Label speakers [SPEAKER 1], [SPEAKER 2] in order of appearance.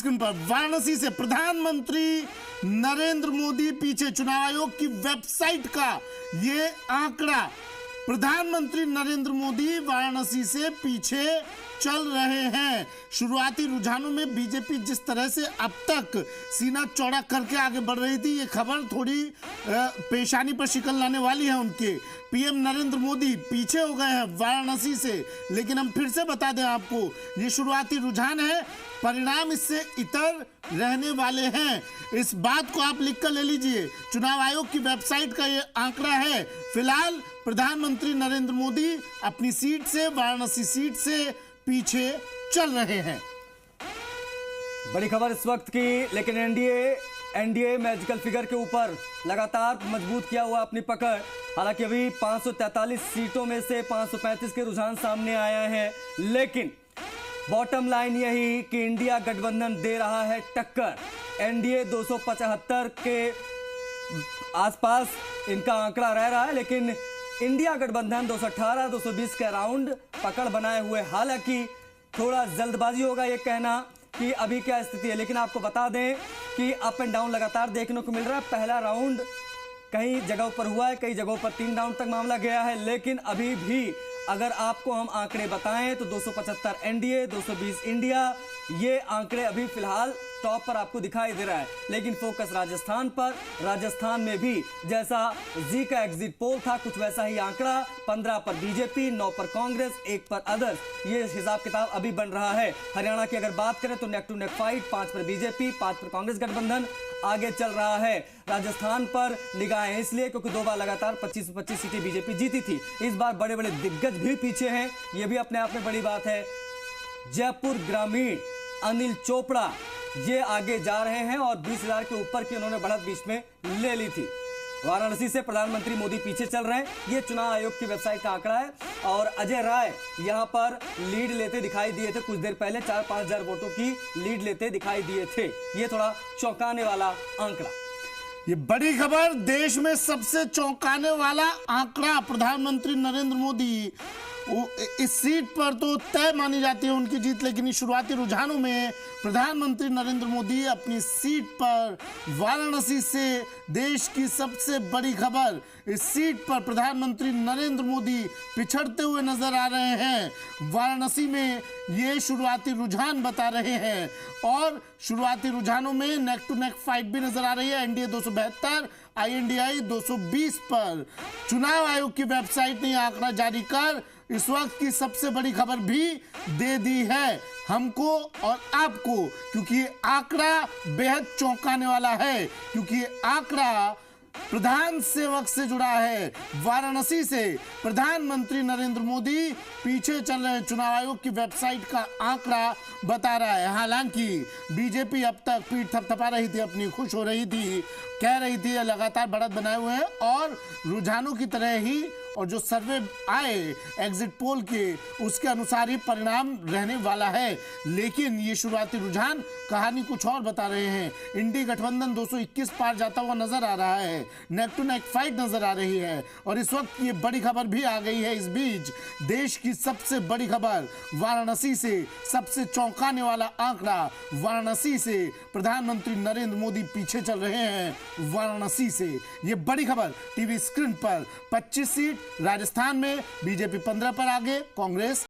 [SPEAKER 1] पर वाराणसी से प्रधानमंत्री नरेंद्र मोदी पीछे, चुनाव आयोग की वेबसाइट का ये आंकड़ा। प्रधानमंत्री नरेंद्र मोदी वाराणसी से पीछे चल रहे हैं। शुरुआती रुझानों में बीजेपी जिस तरह से अब तक सीना चौड़ा करके आगे बढ़ रही थी, ये खबर थोड़ी पेशानी पर शिकन लाने वाली है उनके। पीएम नरेंद्र मोदी पीछे हो गए हैं वाराणसी से, लेकिन हम फिर से बता दें आपको, ये शुरुआती रुझान है, परिणाम इससे इतर रहने वाले हैं। इस बात को आप लिख कर ले लीजिए। चुनाव आयोग की वेबसाइट का ये आंकड़ा है। फिलहाल प्रधानमंत्री नरेंद्र मोदी अपनी सीट से, वाराणसी सीट से पीछे चल रहे हैं।
[SPEAKER 2] बड़ी खबर इस वक्त की, लेकिन एनडीए मैजिकल फिगर के ऊपर लगातार मजबूत किया हुआ अपनी पकड़। हालांकि अभी 543 सीटों में से 535 के रुझान सामने आया है, लेकिन बॉटम लाइन यही कि इंडिया गठबंधन दे रहा है टक्कर। एनडीए 275 के आसपास इनका आंकड़ा रह रहा है, लेकिन इंडिया गठबंधन 218-220 के अराउंड पकड़ बनाए हुए। हालांकि थोड़ा जल्दबाजी होगा ये कहना कि अभी क्या स्थिति है, लेकिन आपको बता दें कि अप एंड डाउन लगातार देखने को मिल रहा है। पहला राउंड कई जगहों पर हुआ है, कई जगहों पर 3 राउंड तक मामला गया है, लेकिन अभी भी अगर आपको हम आंकड़े बताएं तो 275 एनडीए, 220 इंडिया, ये आंकड़े अभी फिलहाल टॉप पर आपको दिखाई दे रहा है। लेकिन फोकस राजस्थान पर, राजस्थान में भी जैसा जी का एग्जिट पोल था, कुछ वैसा ही आंकड़ा। 15 पर बीजेपी, 9 पर कांग्रेस, 1 पर अदर्स, ये हिसाब किताब अभी बन रहा है। हरियाणा की अगर बात करें तो नेक टू नेक फाइट, 5 पर बीजेपी, 5 पर कांग्रेस गठबंधन आगे चल रहा है। राजस्थान पर निगाहें इसलिए क्योंकि 2 बार लगातार 25 सीटें बीजेपी जीती थी। इस बार बड़े बड़े दिग्गज भी पीछे हैं, यह भी अपने आप में बड़ी बात है। जयपुर ग्रामीण अनिल चोपड़ा ये आगे जा रहे हैं और 20,000 के ऊपर की उन्होंने बढ़त बीच में ले ली थी। वाराणसी से प्रधानमंत्री मोदी पीछे चल रहे हैं, ये चुनाव आयोग की वेबसाइट का आंकड़ा है। और अजय राय यहां पर लीड लेते दिखाई दिए थे कुछ देर पहले, 4-5 हजार वोटों की लीड लेते दिखाई दिए थे। ये थोड़ा चौंकाने वाला आंकड़ा।
[SPEAKER 1] ये बड़ी खबर, देश में सबसे चौंकाने वाला आंकड़ा। प्रधानमंत्री नरेंद्र मोदी इस सीट पर तो तय मानी जाती है उनकी जीत, लेकिन इस शुरुआती रुझानों में प्रधानमंत्री नरेंद्र मोदी अपनी सीट पर वाराणसी से, देश की सबसे बड़ी खबर, इस सीट पर प्रधानमंत्री नरेंद्र मोदी पिछड़ते हुए नजर आ रहे हैं। वाराणसी में ये शुरुआती रुझान बता रहे हैं और शुरुआती रुझानों में नेक टू नेक फाइट भी नजर आ रही है। एनडीए 272, आईएनडीआई 220 पर। चुनाव आयोग की वेबसाइट ने आंकड़ा जारी कर इस वक्त की सबसे बड़ी खबर भी दे दी है हमको और आपको, क्योंकि ये आंकड़ा बेहद चौंकाने वाला है, क्योंकि ये आंकड़ा प्रधान सेवक से जुड़ा है। वाराणसी से प्रधानमंत्री नरेंद्र मोदी पीछे चल रहे हैं, चुनाव आयोग की वेबसाइट का आंकड़ा बता रहा है। हालांकि बीजेपी अब तक पीठ थपथपा रही थी, अपनी खुश हो रही थी, कह रही थी लगातार बढ़त बनाए हुए हैं और रुझानों की तरह ही, और जो सर्वे आए एग्जिट पोल के उसके अनुसार ही परिणाम रहने वाला है। लेकिन ये शुरुआती रुझान कहानी कुछ और बता रहे हैं। इंडी गठबंधन 221 पार जाता हुआ नजर आ रहा है, नेक टू नेक फाइट नजर आ रही है और इस वक्त ये बड़ी खबर भी आ गई है। इस बीच देश की सबसे बड़ी खबर, वाराणसी से सबसे चौंकाने वाला आंकड़ा। वाराणसी से प्रधानमंत्री नरेंद्र मोदी पीछे चल रहे हैं। वाराणसी से ये बड़ी खबर टीवी स्क्रीन पर। 25 सीट राजस्थान में, बीजेपी 15 पर आगे, कांग्रेस